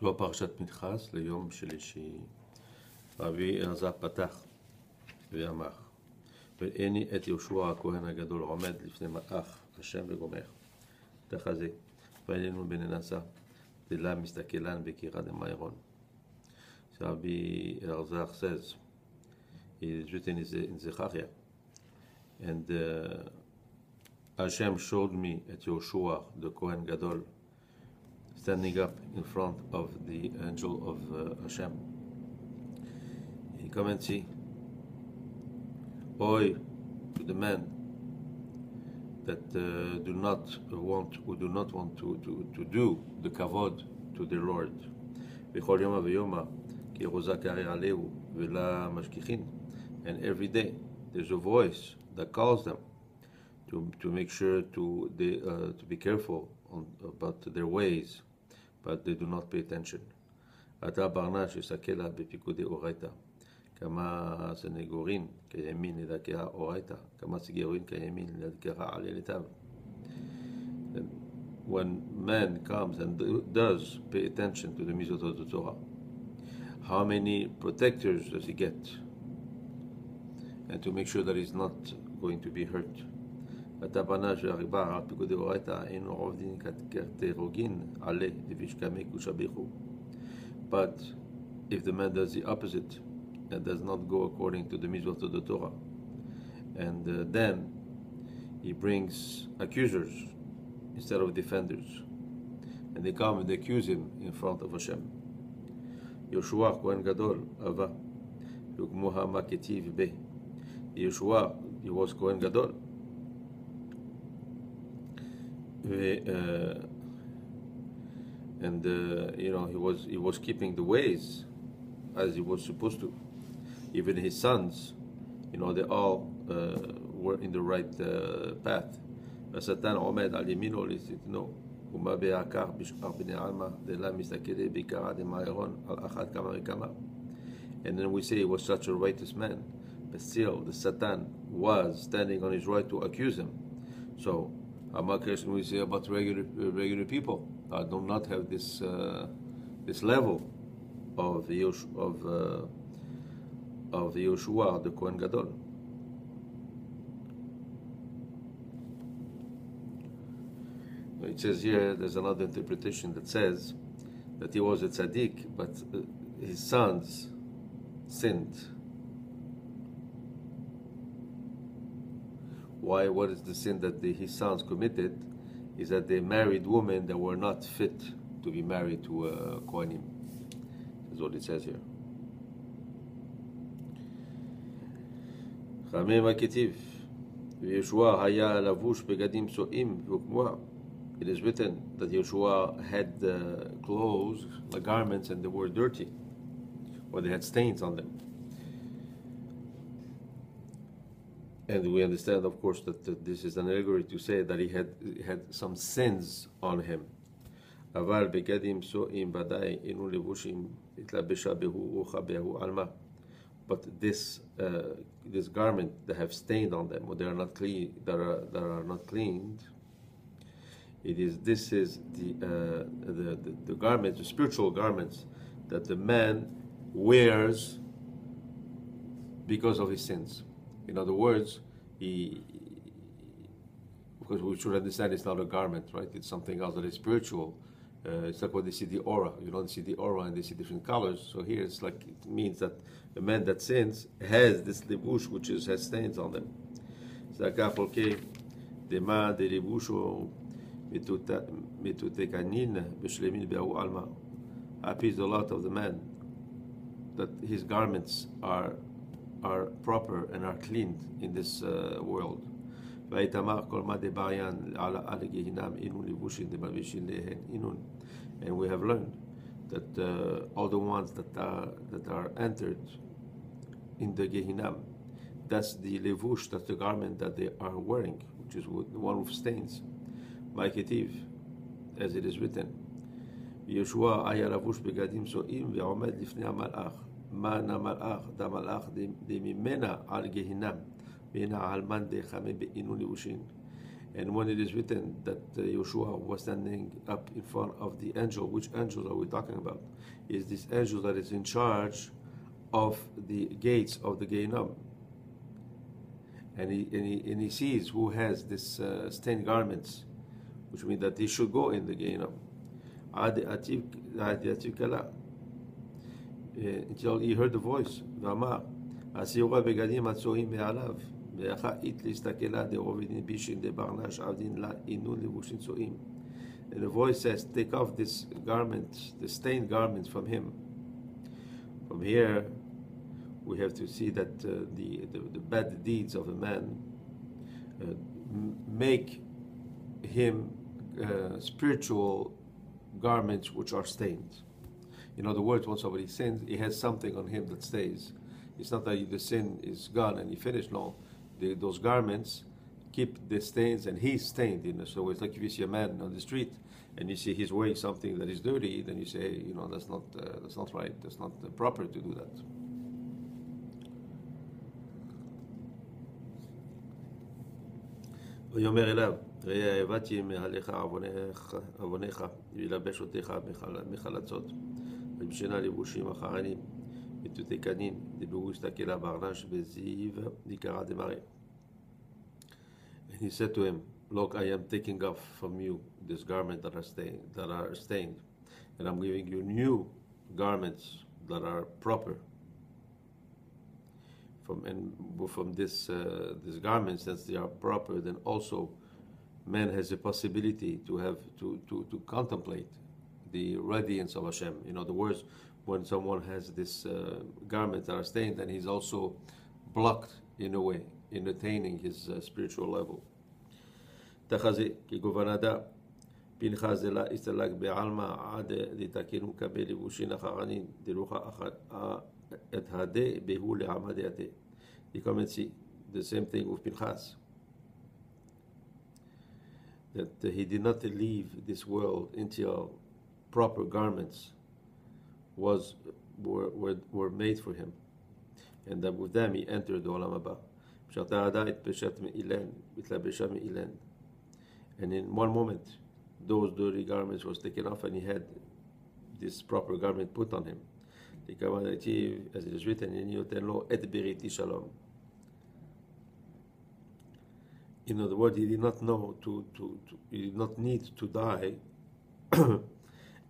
זו פרשת פנחס ליום שלישי. רבי אלעזר פתח ואמר, והנה את יהושע הכהן הגדול עומד לפני מלאך השם וגומר. תחזה, ואלינו בננסה, דלה מסתכלן בקירה דמיירון. So Rabbi Elazar says, it is written in Zohar, and Hashem showed me at Yehoshua, the Kohen Gadol, standing up in front of the angel of Hashem. He come and see, Oi, to the men that do not want to do the kavod to their Lord. V'chol yoma v'yoma ki rozak hare aleu v'la mashkichin. And every day there's a voice that calls them to make sure to be careful about their ways, but they do not pay attention. Ata barna shesakela bepikudei oraita. כמה סנגורים כימין לדקה אורייתא, כמה סגורים כימין לדקה עלילתיו. When man comes and does pay attention to the mitzvot of the Torah, how many protectors does he get? And to make sure that he's not going to be hurt. התבנה שהריבה על פיקודי אורייתא אינו עובדין כתרוגין עלי דבישכמי קושביחו. But if the man does the opposite, and does not go according to the mitzvot of the Torah, and then he brings accusers instead of defenders, and they come and they accuse him in front of Hashem. Yehoshua Kohen Gadol Ava Yugmuha Maketiv Be. Yehoshua, he was Kohen Gadol, and he was keeping the ways as he was supposed to. Even his sons, they all were in the right path. Satan omed al yamino lisitno, uma be'akar b'shar b'nei alma de'la mistakele b'ikara de'ma'eron al achad kama v'kama. And then we say he was such a righteous man, but still the Satan was standing on his right to accuse him. So, Amakesh, we say about regular people do not have this level of Yehoshua, the Kohen Gadol. It says here, there's another interpretation that says that he was a tzaddik, but his sons sinned. Why? What is the sin that his sons committed? Is that they married women that were not fit to be married to a Kohanim. That's what it says here. חמי הכתיב, ויהושע היה לבוש בגדים סועים וכמוה. It is written that Yehoshua had clothes, the garments, and they were dirty, or they had stains on them. And we understand, of course, that this is an allegory to say that he had some sins on him. אבל בגדים סועים ודאי אינו לבושים התלבשה בהו וכבהו עלמא. But this garment that have stained on them, or they are not clean, that are not cleaned, this is the garments, the spiritual garments that the man wears because of his sins. In other words, because we should understand it's not a garment, right? It's something else that is spiritual. It's like when they see the aura. You don't see the aura and they see different colors. So here it's like it means that the man that sins has this levush which has stains on them. Happy is the lot of the man that his garments are proper and are cleaned in this world. And we have learned that all the ones that are entered in the Gehinam, that's the levush, that's the garment that they are wearing, which is the one with stains. Ma'iketiv, as it is written, Yehoshua היה לבוש בגדים סועים ועומד לפני המלאך. מן המלאך, דמלאך דממנה על גהינם. And And when it is written that Yeshua was standing up in front of the angel, which angels are we talking about? Is this angel that is in charge of the gates of the Gehinnom. And he sees who has this stained garments, which means that he should go in the Gehinnom. Until he heard the voice, ואמר, הסיורה בגדים הצועים מעליו, והחאית להסתכלה דרובידין בישין דברנש עבדין לה עינון לבושים צועים. And the voice says, take off this garment, the stained garments from him. From here, we have to see that the bad deeds of a man make him spiritual garments which are stained. In other words, when somebody sins, he has something on him that stays. It's not that the sin is gone and he finished. No, those garments keep the stains, and he's stained. So it's like if you see a man on the street and you see he's wearing something that is dirty, then you say, that's not right. That's not proper to do that. ויאמר אליו, ראה העבדתי מעליך עווניך, וילבש אותך מחלצות, ובשינה לבושים אחרנים, ותותי קנין, דברו הסתכלה בארנש בזיו, נקרא דמראה. And he said to him, look, I am taking off from you this garment that are stained, and I'm giving you new garments that are proper. From this garments, since they are proper, then also man has a possibility to have to contemplate the radiance of Hashem. In other words, when someone has this garments that are stained, then he's also blocked in a way in attaining his spiritual level. תחזה כגוונדה פנחס דלה הסתלק בעלמא עד לתקן ומקבל לבושין אחרנין דרוחה את הדה בהוא לעמד הדה. You come and see the same thing with Pinhas, that he did not leave this world until proper garments were made for him, and that with them he entered the Olam Haba. And in one moment, those dirty garments was taken off, and he had this proper garment put on him. As it is written, in other words, he did not know he did not need to die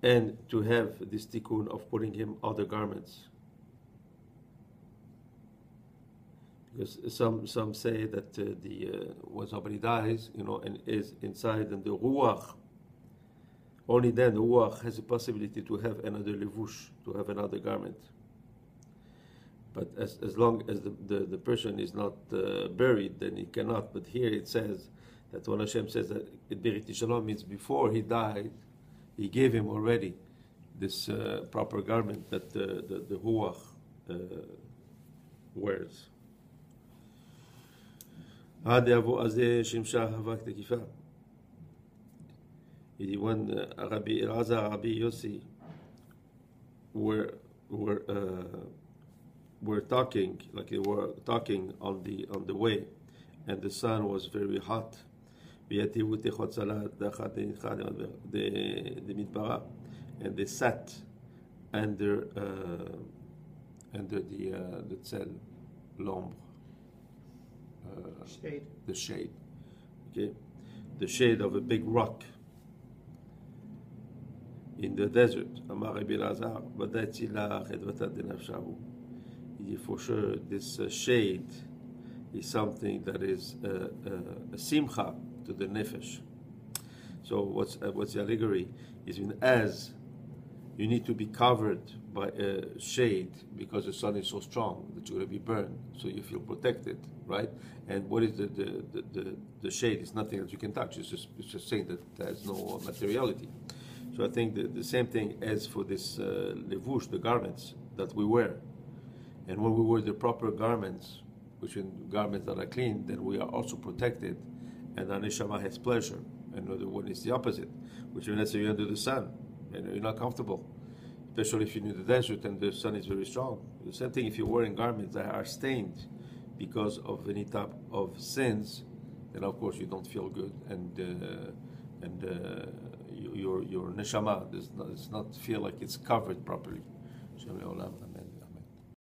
and to have this tikkun of putting him other garments. Because some say that when somebody dies, and is inside in the ruach, only then the ruach has a possibility to have another levush, to have another garment. But as long as the person is not buried, then he cannot. But here it says that when Hashem says that Berit Shalom means before he died, he gave him already this proper garment that the ruach wears. When Rabbi Elazar, Rabbi Yossi were talking, like they were talking on the way, and the sun was very hot. And they sat under the tzel, l'ombre, shade. The shade, okay, the shade of a big rock in the desert. For sure, this shade is something that is a simcha to the nefesh. So what's the allegory is, as you need to be covered by a shade because the sun is so strong that you're going to be burned, so you feel protected, right? And what is the shade? It's nothing that you can touch. It's just saying that has no materiality. So I think the same thing as for this levush, the garments that we wear. And when we wear the proper garments, which are garments that are clean, then we are also protected, and our neshama has pleasure. And the other one is the opposite, which means let's say you're under the sun and you're not comfortable, especially if you're in the desert and the sun is very strong. The same thing if you're wearing garments that are stained because of any type of sins, then of course you don't feel good, and your neshama does not feel like it's covered properly. Shem Le'olam.